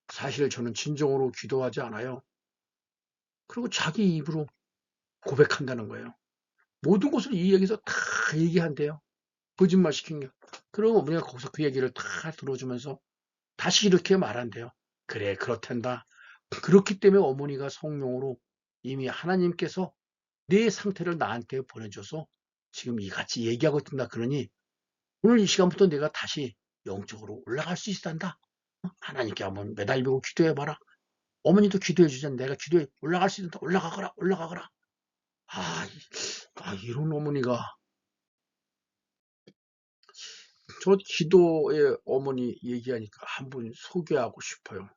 사실 저는 진정으로 기도하지 않아요. 그리고 자기 입으로 고백한다는 거예요. 모든 것을 이 얘기에서 다 얘기한대요. 거짓말 시킨 게. 그럼 어머니가 거기서 그 얘기를 다 들어주면서 다시 이렇게 말한대요. 그래, 그렇단다. 그렇기 때문에 어머니가 성령으로 이미 하나님께서 내 상태를 나한테 보내줘서 지금 이같이 얘기하고 있다. 그러니 오늘 이 시간부터 내가 다시 영적으로 올라갈 수 있단다. 하나님께 한번 매달리고 기도해봐라. 어머니도 기도해주잖아. 내가 기도해 올라갈 수 있단다. 올라가거라, 올라가거라. 이런 어머니가, 저 기도의 어머니 얘기하니까 한 분 소개하고 싶어요.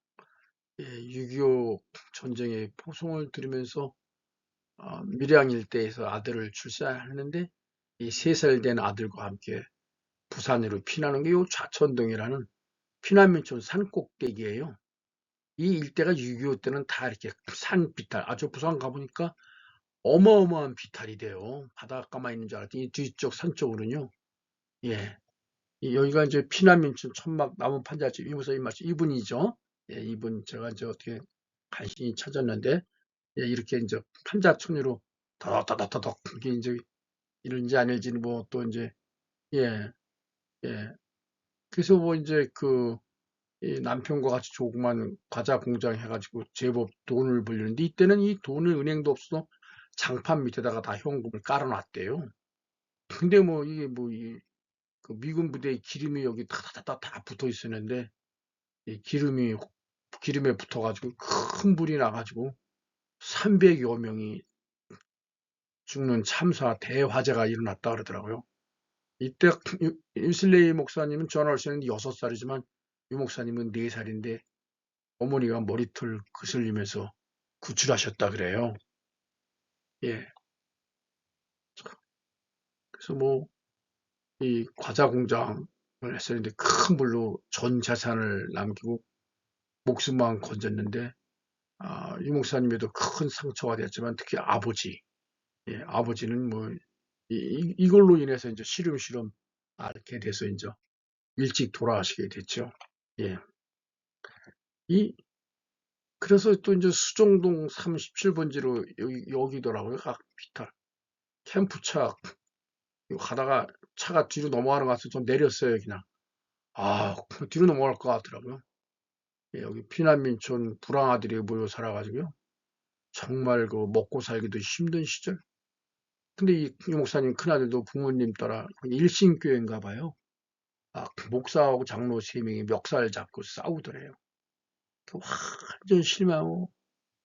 6.25 전쟁의 포송을 들으면서 밀양 일대에서 아들을 출산했는데 이 3살 된 아들과 함께 부산으로 피난한 게 요 좌천동이라는 피난민촌 산꼭대기예요. 이 일대가 6.25 때는 다 이렇게 산 비탈, 저 부산 가보니까 어마어마한 비탈이 돼요. 바닷가만 있는 줄 알았더니 뒤쪽 산 쪽으로는요. 예, 여기가 이제 피난민촌 천막 나무 판자집 이무사님 말씀 이분이죠. 예, 이분 제가 이제 어떻게 간신히 찾았는데, 예, 이렇게 이제 판자촌으로 더덕더덕더덕 이게 이제 이런지 아닐지는 뭐 또 이제, 예, 예. 그래서 뭐 이제 이 남편과 같이 조그만 과자 공장 해가지고 제법 돈을 벌리는데, 이때는 이 돈을 은행도 없어서 장판 밑에다가 다 현금을 깔아놨대요. 근데 뭐 이게 그 미군 부대의 기름이 여기 다 붙어 있었는데, 이 기름에 붙어가지고 큰 불이 나가지고 300여 명이 죽는 참사 대화재가 일어났다 그러더라고요. 이때 윈슬레이 목사님은 전화 오시는데 6살이지만 유 목사님은 4살인데 어머니가 머리털 그슬리면서 구출하셨다 그래요. 예. 그래서 뭐 이 과자 공장을 했었는데 큰 불로 전 재산을 남기고 목숨만 건졌는데, 유 목사님에도 큰 상처가 됐지만 특히 아버지, 예, 아버지는 뭐 이걸로 인해서 이제 시름시름 앓게 돼서 이제 일찍 돌아가시게 됐죠. 예. 이 그래서 또 이제 수정동 37번지로 여기더라고요. 각 비탈 캠프차 가다가 차가 뒤로 넘어가는 것 같아서 좀 내렸어요, 그냥. 뒤로 넘어갈 것 같더라고요. 예, 여기 피난민촌 불황아들이 모여 살아가지고요. 정말 먹고 살기도 힘든 시절. 근데 이 목사님 큰아들도 부모님 따라 일신교회인가 봐요. 목사하고 장로 3명이 멱살 잡고 싸우더래요. 완전 실망하고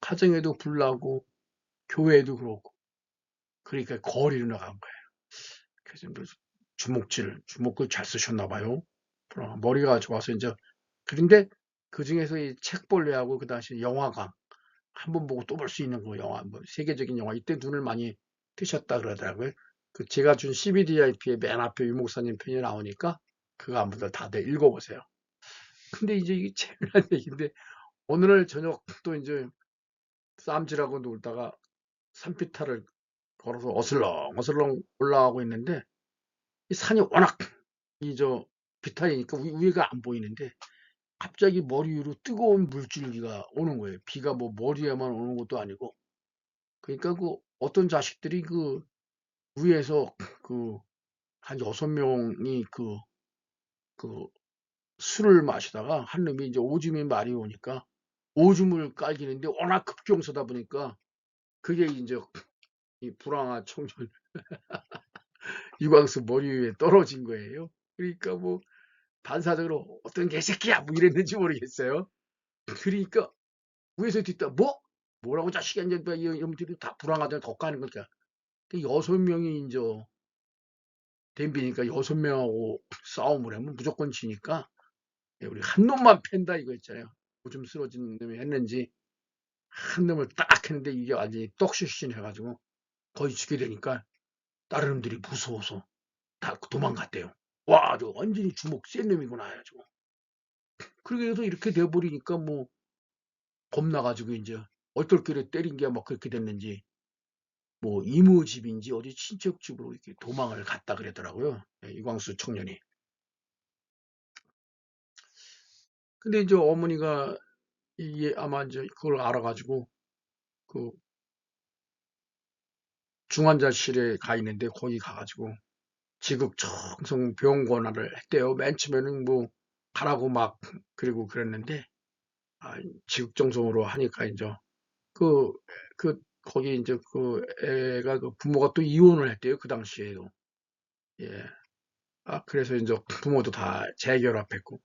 가정에도 불나고 교회에도 그렇고, 그러니까 거리로 나간 거예요. 그래서 뭐 주먹을 잘 쓰셨나 봐요. 머리가 좋아서 이제. 그런데 그 중에서 이 책벌레하고 그 당시 영화관 한 번 보고 또 볼 수 있는 거 영화, 뭐 세계적인 영화, 이때 눈을 많이 뜨셨다 그러더라고요. 제가 준 CBDIP의 맨 앞에 유 목사님 편이 나오니까 그거 한번 다들 읽어보세요. 근데 이제 이게 재미난 얘기인데, 오늘 저녁 또 이제 쌈질하고 놀다가 산비탈을 걸어서 어슬렁어슬렁 올라가고 있는데, 이 산이 워낙 비탈이니까 위가 안 보이는데 갑자기 머리 위로 뜨거운 물줄기가 오는 거예요. 비가 뭐 머리에만 오는 것도 아니고. 그러니까 어떤 자식들이 위에서 한 6명이 그 술을 마시다가 한 놈이 이제 오줌이 많이 오니까 오줌을 깔기는데 워낙 급경서다 보니까 그게 이제 이 불황아 청년 유광수 머리 위에 떨어진 거예요. 그러니까 뭐 반사적으로 어떤 개새끼야 뭐 이랬는지 모르겠어요. 그러니까 위에서 뒤따 뭐라고 자식이 이제 이놈들이 다 불황하다 더 까는 거니까 6명이 이제 덤비니까 6명하고 싸움을 하면 무조건 지니까 우리 한 놈만 팬다 이거 있잖아요. 오줌 쓰러진 놈이 했는지 한 놈을 딱 했는데 이게 완전히 떡실신 해가지고 거의 죽게 되니까 다른 놈들이 무서워서 다 도망갔대요. 와, 저 완전히 주먹 센 놈이구나 해가지고. 그렇게 해서 이렇게 돼버리니까 뭐 겁나가지고 이제 얼떨결에 때린 게 막 그렇게 됐는지 뭐 이모집인지 어디 친척 집으로 이렇게 도망을 갔다 그러더라고요. 이광수 청년이. 근데 이제 어머니가 이게 아마 이제 그걸 알아가지고 그 중환자실에 가 있는데 거기 가가지고 지극정성 병원화를 했대요. 맨 처음에는 뭐 가라고 막 그리고 그랬는데 지극정성으로 하니까 이제 그, 거기 이제 그 애가 그 부모가 또 이혼을 했대요. 그 당시에도. 예. 그래서 이제 부모도 다 재결합했고.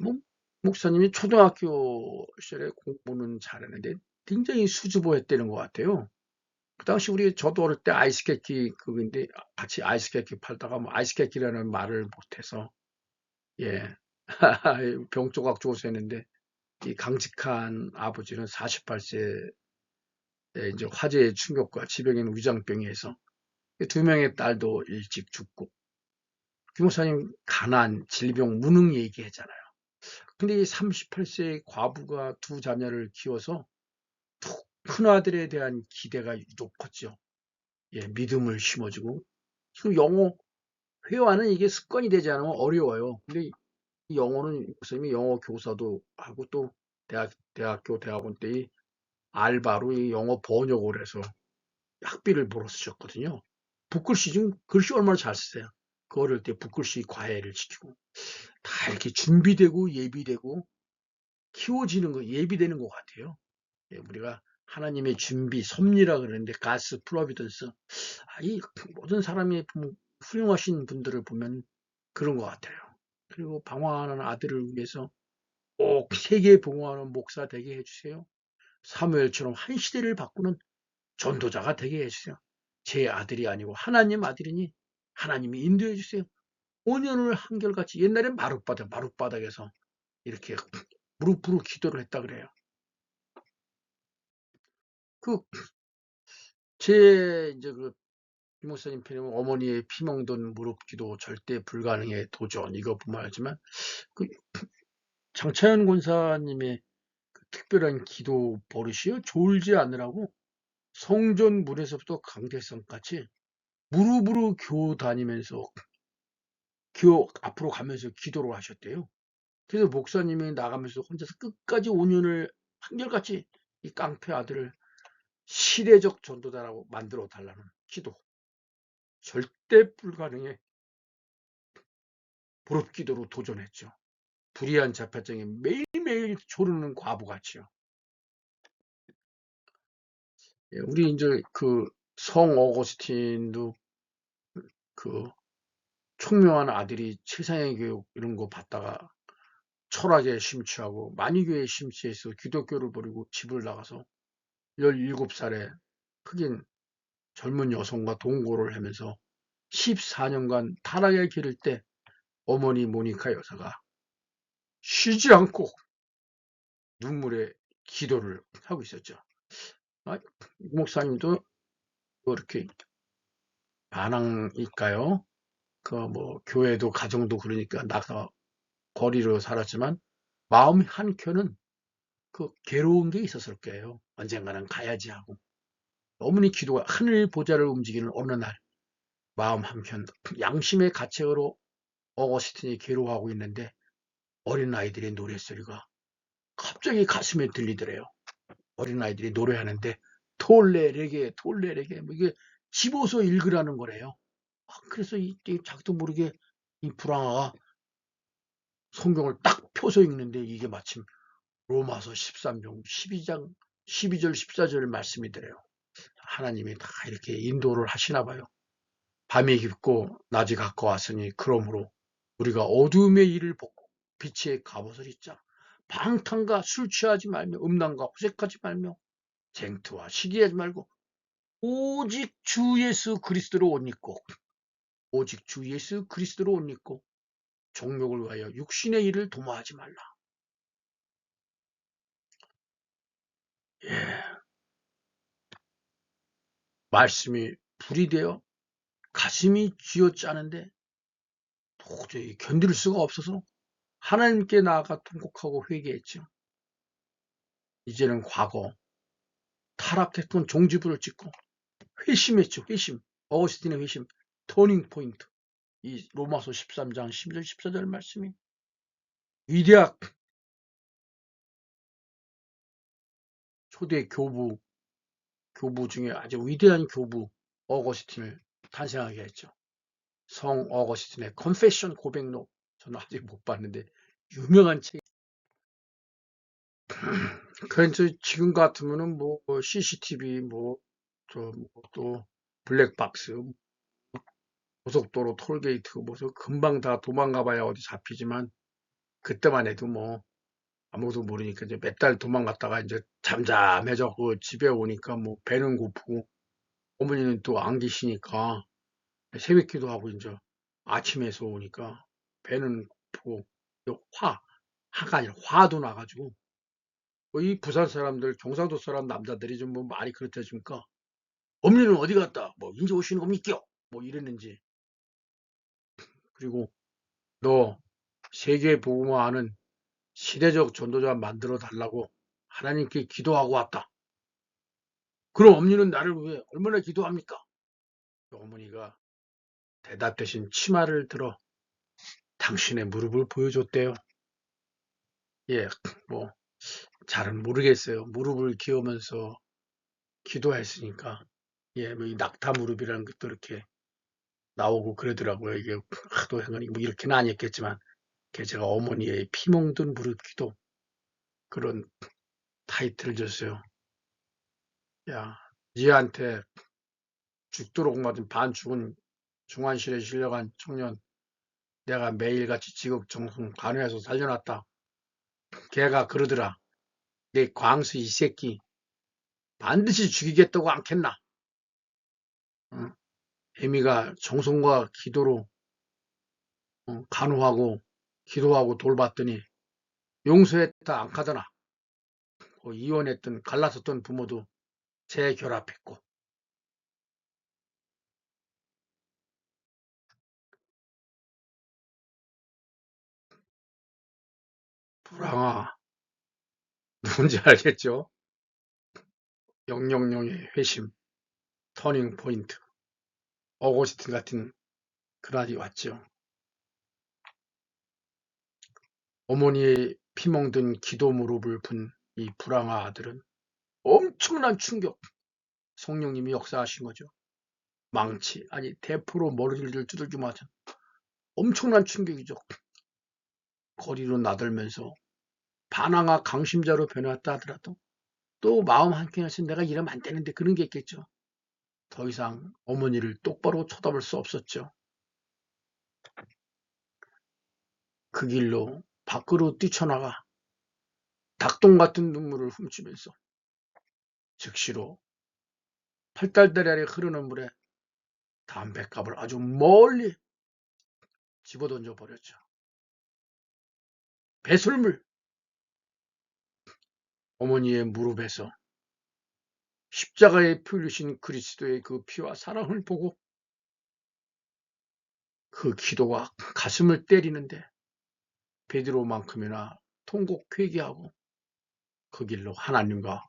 뭐, 목사님이 초등학교 시절에 공부는 잘했는데 굉장히 수줍어했다는 것 같아요. 그 당시 저도 어릴 때 아이스케이크 그건데 같이 아이스케이크 팔다가 뭐 아이스케이크라는 말을 못해서 예. 병 조각 주워서 했는데 이 강직한 아버지는 48세에 이제 화재의 충격과 지병인 위장병에 의해서 두 명의 딸도 일찍 죽고 김 목사님 가난, 질병, 무능 얘기했잖아요. 근데 이 38세의 과부가 두 자녀를 키워서 큰 아들에 대한 기대가 높았죠. 예, 믿음을 심어주고 지금 영어 회화는 이게 습관이 되지 않으면 어려워요. 근데 이 영어는 목사님이 영어 교사도 하고 또 대학교 대학원 때 이 알바로 이 영어 번역을 해서 학비를 벌어 쓰셨거든요. 붓글씨 지금 글씨 얼마나 잘 쓰세요. 그 어릴 때 붓글씨 과외를 시키고 다 이렇게 준비되고 예비되고 키워지는 거 예비되는 것 같아요. 예, 우리가 하나님의 준비, 섭리라 그러는데 가스 프로비던스 이 모든 사람이 훌륭하신 분들을 보면 그런 것 같아요. 그리고 방황하는 아들을 위해서 꼭 세계 봉헌하는 목사 되게 해주세요. 사무엘처럼 한 시대를 바꾸는 전도자가 되게 해주세요. 제 아들이 아니고 하나님 아들이니 하나님이 인도해 주세요. 5년을 한결같이 옛날엔 마룻바닥에서 이렇게 무릎으로 기도를 했다 그래요. 이제 이목사님 편이면 어머니의 피멍든 무릎 기도 절대 불가능해 도전 이거 보면 알지만 그 장차현 권사님의 특별한 기도 버릇이요. 졸지 않으라고 성전 문에서부터 강대성까지 무릎으로 교 다니면서 교 앞으로 가면서 기도를 하셨대요. 그래서 목사님이 나가면서 혼자서 끝까지 5년을 한결같이 이 깡패 아들을 시대적 전도자라고 만들어 달라는 기도. 절대 불가능해 무릎 기도로 도전했죠. 불의한 자폐증에 매일매일 조르는 과부같이요. 예, 우리 이제 성 어거스틴도 그 총명한 아들이 최상의 교육 이런 거 받다가 철학에 심취하고 만이교에 심취해서 기독교를 버리고 집을 나가서 17살에 흑인 젊은 여성과 동거를 하면서 14년간 타락에 기를 때 어머니 모니카 여사가 쉬지 않고 눈물의 기도를 하고 있었죠. 목사님도 이렇게 반항일까요? 교회도 가정도 그러니까 나가 거리로 살았지만 마음 한켠은 괴로운 게 있었을 거예요. 언젠가는 가야지 하고. 어머니 기도가 하늘 보좌를 움직이는 어느 날 마음 한켠 양심의 가책으로 어거스틴이 괴로워하고 있는데 어린아이들의 노랫소리가 갑자기 가슴에 들리더래요. 어린아이들이 노래하는데 톨레레게 뭐 이게 집어서 읽으라는 거래요. 그래서 자기도 모르게 이 불황아가 성경을 딱 펴서 읽는데 이게 마침 로마서 13장 12장 12절 14절 말씀이더래요. 하나님이 다 이렇게 인도를 하시나 봐요. 밤이 깊고 낮이 가까웠으니 그러므로 우리가 어두움의 일을 벗고 빛의 갑옷을 입자. 방탕과 술 취하지 말며 음란과 호색하지 말며 쟁투와 시기하지 말고 오직 주 예수 그리스도로 옷 입고 오직 주 예수 그리스도로 옷 입고 정욕을 위하여 육신의 일을 도모하지 말라. 예, 말씀이 불이 되어 가슴이 쥐어짜는데 도저히 견딜 수가 없어서 하나님께 나아가 통곡하고 회개했죠. 이제는 과거 타락했던 종지부를 찍고 회심했죠. 회심. 어거스틴의 회심. 터닝 포인트. 이 로마서 13장 12절 14절 말씀이 위대한 초대 교부 중에 아주 위대한 교부 어거스틴을 탄생하게 했죠. 성 어거스틴의 컨페션 고백록. 저는 아직 못 봤는데 유명한 책. 그래서 지금 같으면은 뭐 CCTV 또 블랙박스 고속도로 톨게이트 뭐서 금방 다 도망가 봐야 어디 잡히지만 그때만 해도 뭐 아무도 모르니까 이제 몇 달 도망갔다가 이제 잠잠해져 그 집에 오니까 뭐 배는 고프고 어머니는 또 안 계시니까 새벽 기도하고 이제 아침에서 오니까 배는 고프고 화가 아니라 화도 나가지고 이 부산 사람들 경상도 사람 남자들이 좀 뭐 말이 그렇다 줍니까 어머니는 어디 갔다 뭐 이제 오시는 겁니까 뭐 이랬는지 그리고 너 세계 복음화하는 시대적 전도자 만들어 달라고 하나님께 기도하고 왔다. 그럼 어머니는 나를 위해 얼마나 기도합니까? 어머니가 대답 대신 치마를 들어 당신의 무릎을 보여줬대요. 예, 뭐 잘은 모르겠어요. 무릎을 기우면서 기도했으니까 예, 뭐이 낙타 무릎이라는 것도 이렇게 나오고 그러더라고요. 이게 하도 행하니 뭐 이렇게는 아니었겠지만 제가 어머니의 피멍든 무릎 기도 그런 타이틀을 줬어요. 야, 니한테 죽도록 맞은 반죽은 중환실에 실려간 청년 내가 매일같이 지극정성 간호해서 살려놨다. 걔가 그러더라. 내 광수 이 새끼 반드시 죽이겠다고 않겠나. 어? 애미가 정성과 기도로 간호하고 기도하고 돌봤더니 용서했다 안 하더나. 이혼했던 갈라섰던 부모도 재결합했고 불황아 누군지 알겠죠? 영영영의 회심 터닝 포인트 어거스틴 같은 그날이 왔죠. 어머니의 피멍든 기도 무릎을 분 이 불황아 아들은 엄청난 충격 성령님이 역사하신 거죠. 망치 아니 대포로 머리를 두들겨 맞은 엄청난 충격이죠. 거리로 나들면서 반항아 강심자로 변했다 하더라도 또 마음 한켠에서 내가 이러면 안 되는데 그런 게 있겠죠. 더 이상 어머니를 똑바로 쳐다볼 수 없었죠. 그 길로 밖으로 뛰쳐나가 닭똥 같은 눈물을 훔치면서 즉시로 팔달다리 아래 흐르는 물에 담뱃갑을 아주 멀리 집어던져 버렸죠. 배설물 어머니의 무릎에서 십자가에 풀리신 그리스도의 그 피와 사랑을 보고 그 기도가 가슴을 때리는데 베드로만큼이나 통곡 회개하고 그 길로 하나님과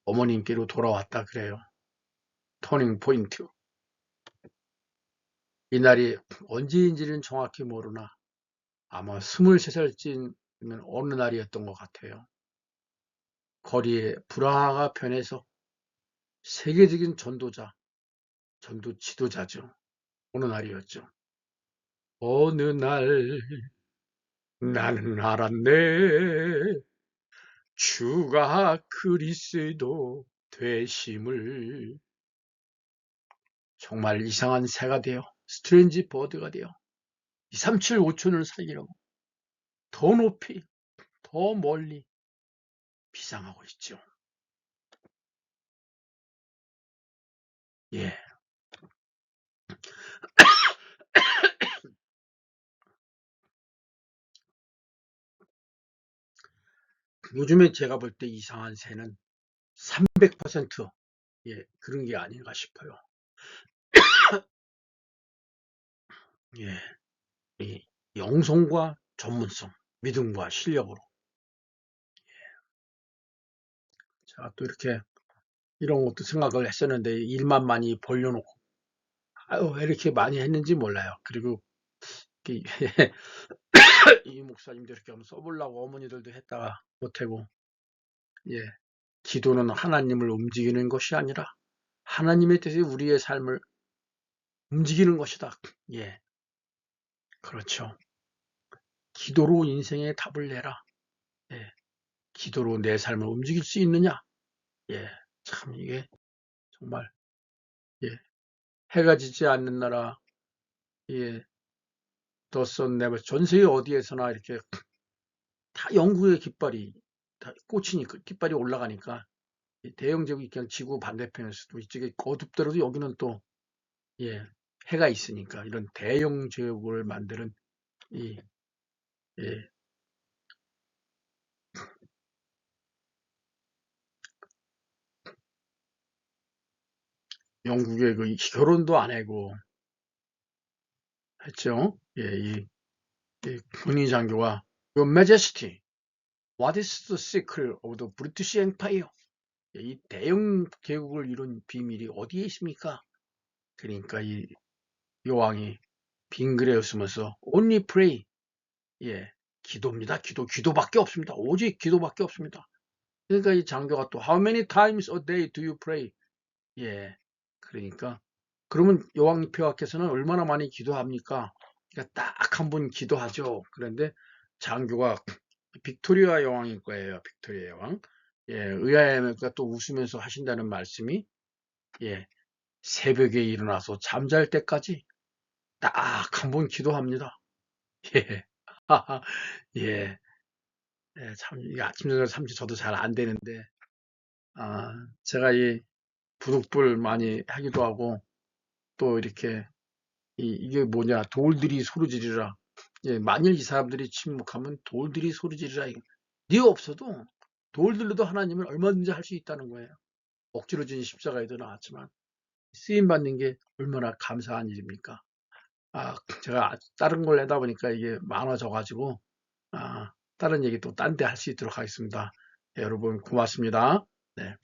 어머님께로 돌아왔다 그래요. 터닝 포인트. 이날이 언제인지는 정확히 모르나 아마 23살쯤이면 어느 날이었던 것 같아요. 거리에 불화가 변해서 세계적인 전도자, 전도 지도자죠. 어느 날이었죠. 어느 날 나는 알았네. 주가 그리스도 되심을. 정말 이상한 새가 되어 스트레인지 버드가 되어 237 5촌을 살리려고 더 높이 더 멀리 비상하고 있죠. 예. 요즘에 제가 볼 때 이상한 새는 300% 예, 그런 게 아닌가 싶어요. 예. 이 영성과 전문성, 믿음과 실력으로. 제가 또 이렇게 이런 것도 생각을 했었는데 일만 많이 벌려놓고 아유, 왜 이렇게 많이 했는지 몰라요. 그리고 이, 이 목사님도 이렇게 한번 써보려고 어머니들도 했다가 못하고 예, 기도는 하나님을 움직이는 것이 아니라 하나님의 뜻이 우리의 삶을 움직이는 것이다. 예, 그렇죠. 기도로 인생의 답을 내라. 예, 기도로 내 삶을 움직일 수 있느냐? 예, 참 이게 정말 예, 해가 지지 않는 나라 예, 더선 네버 전 세계 어디에서나 이렇게 다 영국의 깃발이 다 꽂히니 깃발이 올라가니까 대영 제국이 그냥 지구 반대편에서도 이쪽에 어둡더라도 여기는 또 예, 해가 있으니까 이런 대영 제국을 만드는 이 예, 영국의 그 결혼도 안 하고 했죠. 예, 이 군인 장교가 Your Majesty, what is the secret of the British Empire? 예, 이 대영 제국을 이룬 비밀이 어디에 있습니까? 그러니까 이 여왕이 빙그레 웃으면서 Only pray. 예, 기도입니다. 기도밖에 없습니다. 오직 기도밖에 없습니다. 그러니까 이 장교가 또 How many times a day do you pray? 예, 그러니까 그러면 여왕 폐하께서는 얼마나 많이 기도합니까? 그러니까 딱 한 번 기도하죠. 그런데 장교가 빅토리아 여왕일 거예요. 빅토리아 여왕. 예, 의아해하니까 또 웃으면서 하신다는 말씀이 예, 새벽에 일어나서 잠잘 때까지 딱 한 번 기도합니다. 예, 예, 예, 참, 이 아침, 저녁 삼시 저도 잘 안 되는데, 제가 이 부득불 많이 하기도 하고, 또 이렇게, 이게 뭐냐, 돌들이 소리지르라. 예, 만일 이 사람들이 침묵하면 돌들이 소리지르라. 네 없어도 돌들로도 하나님은 얼마든지 할 수 있다는 거예요. 억지로 진 십자가에도 나왔지만, 쓰임 받는 게 얼마나 감사한 일입니까? 제가 다른 걸 내다 보니까 이게 많아져가지고, 다른 얘기 또 딴 데 할 수 있도록 하겠습니다. 예, 여러분 고맙습니다. 네.